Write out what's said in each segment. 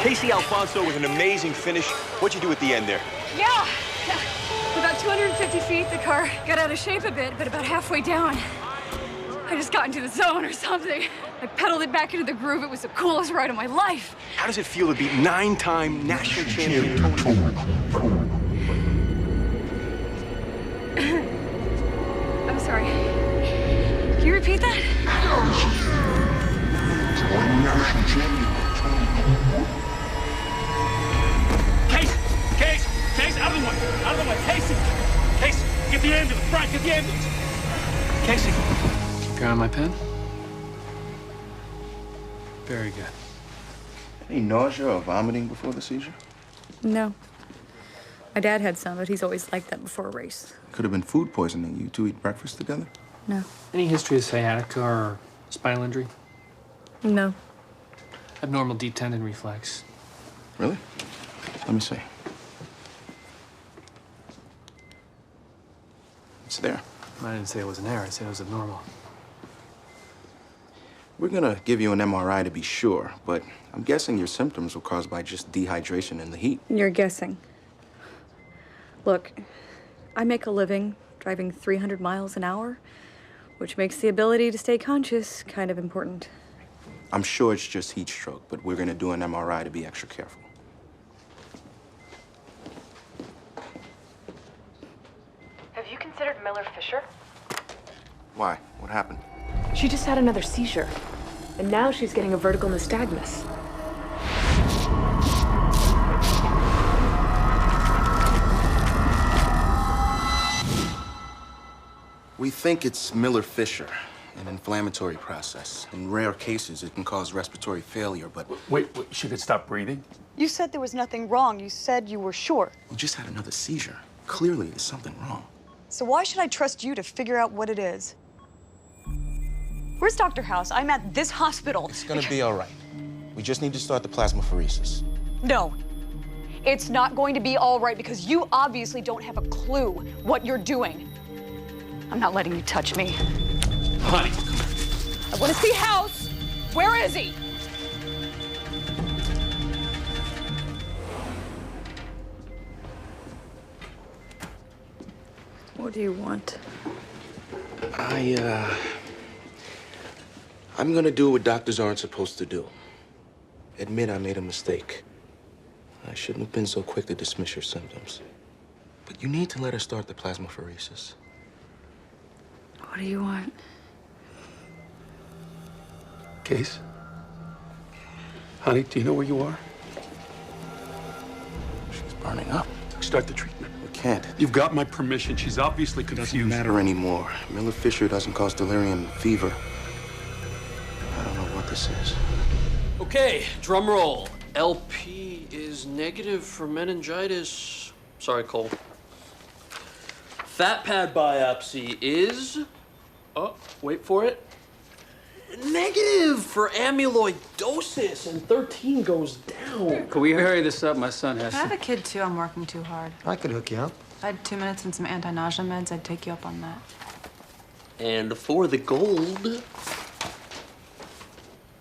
Casey Alfonso with an amazing finish. What'd you do at the end there? Yeah. About 250 feet, the car got out of shape a bit, but about halfway down, I just got into the zone or something. I pedaled it back into the groove. It was the coolest ride of my life. How does it feel to beat 9-time national champion Tony? I'm sorry. Can you repeat that? Case, out of the way! Out of the way! Casey! Casey, get the ambulance! Frank, get the ambulance! Casey! Got my pen? Very good. Any nausea or vomiting before the seizure? No. My dad had some, but he's always like that before a race. Could have been food poisoning. You two eat breakfast together? No. Any history of sciatica or spinal injury? No. Abnormal deep tendon reflex. Really? Let me see. It's there. I didn't say it was an error. I said it was abnormal. We're gonna give you an MRI to be sure, but I'm guessing your symptoms were caused by just dehydration in the heat. You're guessing. Look, I make a living driving 300 miles an hour, which makes the ability to stay conscious kind of important. I'm sure it's just heat stroke, but we're gonna do an MRI to be extra careful. Have you considered Miller-Fisher? Why? What happened? She just had another seizure, and now she's getting a vertical nystagmus. We think it's Miller-Fisher, an inflammatory process. In rare cases, it can cause respiratory failure, but... Wait, she could stop breathing? You said there was nothing wrong. You said you were sure. We just had another seizure. Clearly, there's something wrong. So why should I trust you to figure out what it is? Where's Dr. House? I'm at this hospital. It's gonna be all right. We just need to start the plasmapheresis. No. It's not going to be all right because you obviously don't have a clue what you're doing. I'm not letting you touch me. Honey. I want to see House. Where is he? What do you want? I'm gonna do what doctors aren't supposed to do. Admit I made a mistake. I shouldn't have been so quick to dismiss your symptoms. But you need to let her start the plasmapheresis. What do you want? Case? Honey, do you know where you are? She's burning up. Start the treatment. We can't. You've got my permission. She's obviously confused. Doesn't matter anymore. Miller-Fisher doesn't cause delirium and fever. I don't know what this is. Okay, drum roll. LP is negative for meningitis. Sorry, Cole. Fat pad biopsy is... Oh, wait for it. Negative for amyloidosis, and 13 goes down. Could we hurry this up? My son has I have a kid, too. I'm working too hard. I could hook you up. If I had 2 minutes and some anti-nausea meds, I'd take you up on that. And for the gold...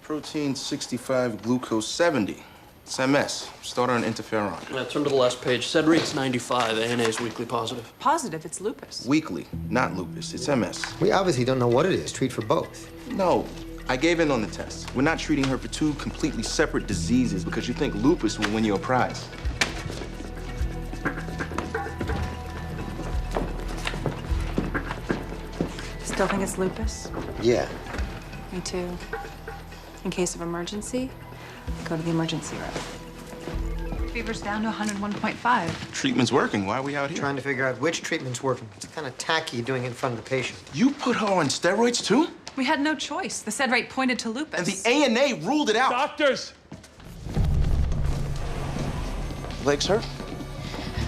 Protein 65, glucose 70. It's MS. Start on interferon. Turn to the last page. Sed rate's 95. ANA is weekly positive. Positive, it's lupus. Weekly, not lupus. It's MS. We obviously don't know what it is. Treat for both. No, I gave in on the test. We're not treating her for two completely separate diseases because you think lupus will win you a prize. Still think it's lupus? Yeah. Me too. In case of emergency, go to the emergency room. Fever's down to 101.5. Treatment's working. Why are we out here? Trying to figure out which treatment's working. It's kind of tacky doing it in front of the patient. You put her on steroids too? We had no choice. The sed rate pointed to lupus. And the ANA ruled it out. Doctors! Legs hurt?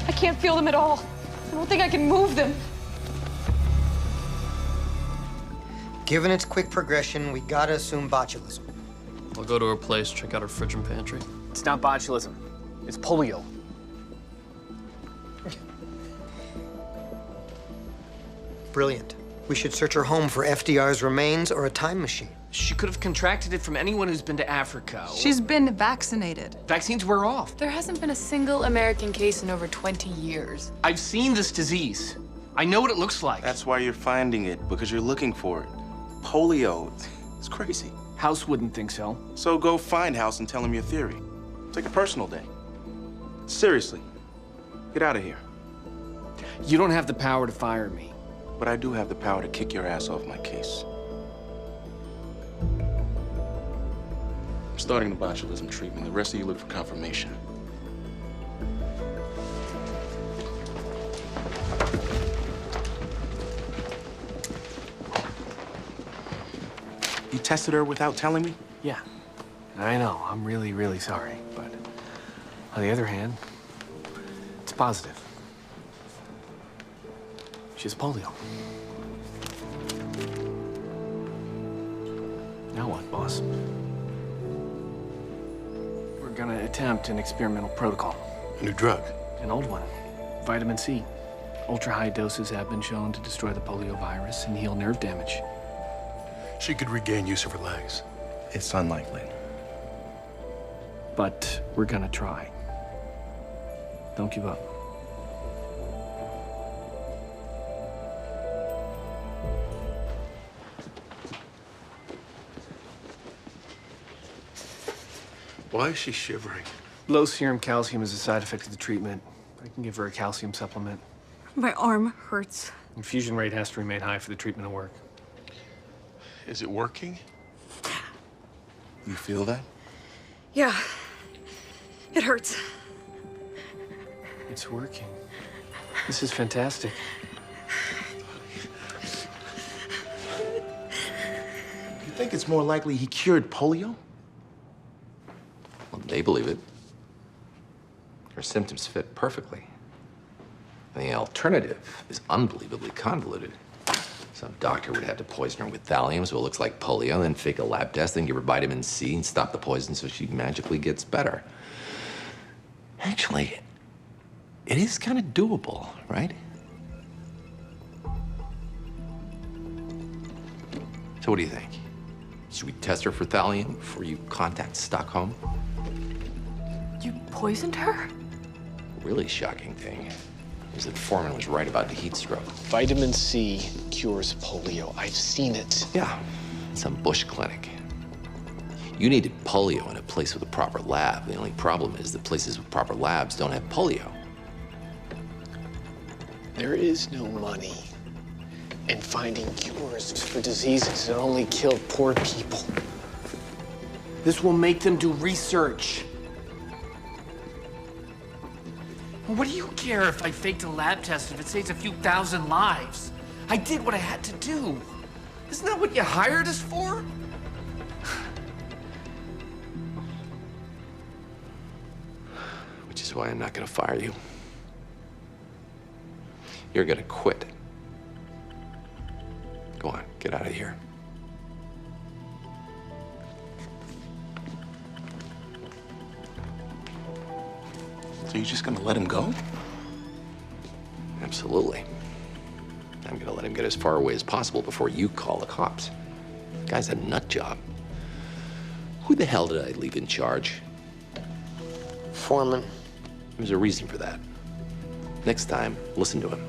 I can't feel them at all. I don't think I can move them. Given its quick progression, we gotta assume botulism. I'll go to her place, check out her fridge and pantry. It's not botulism. It's polio. Brilliant. We should search her home for FDR's remains or a time machine. She could have contracted it from anyone who's been to Africa. She's been vaccinated. Vaccines wear off. There hasn't been a single American case in over 20 years. I've seen this disease. I know what it looks like. That's why you're finding it, because you're looking for it. Polio, it's crazy. House wouldn't think so. So go find House and tell him your theory. Take a personal day. Seriously, get out of here. You don't have the power to fire me. But I do have the power to kick your ass off my case. I'm starting the botulism treatment. The rest of you look for confirmation. You tested her without telling me? Yeah, I know. I'm really, really sorry. But on the other hand, it's positive. She has polio. Now what, boss? We're gonna attempt an experimental protocol. A new drug? An old one. Vitamin C. Ultra-high doses have been shown to destroy the polio virus and heal nerve damage. She could regain use of her legs. It's unlikely. But we're gonna try. Don't give up. Why is she shivering? Low serum calcium is a side effect of the treatment. I can give her a calcium supplement. My arm hurts. Infusion rate has to remain high for the treatment to work. Is it working? You feel that? Yeah. It hurts. It's working. This is fantastic. You think it's more likely he cured polio? Well, they believe it. Her symptoms fit perfectly. And the alternative is unbelievably convoluted. Some doctor would have to poison her with thallium so it looks like polio, then fake a lab test, then give her vitamin C and stop the poison so she magically gets better. Actually, it is kind of doable, right? So what do you think? Should we test her for thallium before you contact Stockholm? You poisoned her? Really shocking thing is that Foreman was right about the heat stroke. Vitamin C cures polio. I've seen it. Yeah, some bush clinic. You needed polio in a place with a proper lab. The only problem is that places with proper labs don't have polio. There is no money in finding cures for diseases that only kill poor people. This will make them do research. What do you care if I faked a lab test if it saves a few thousand lives? I did what I had to do. Isn't that what you hired us for? Which is why I'm not gonna fire you. You're gonna quit. Go on, get out of here. So you're just gonna let him go? Absolutely. I'm gonna let him get as far away as possible before you call the cops. Guy's a nut job. Who the hell did I leave in charge? Foreman. There's a reason for that. Next time, listen to him.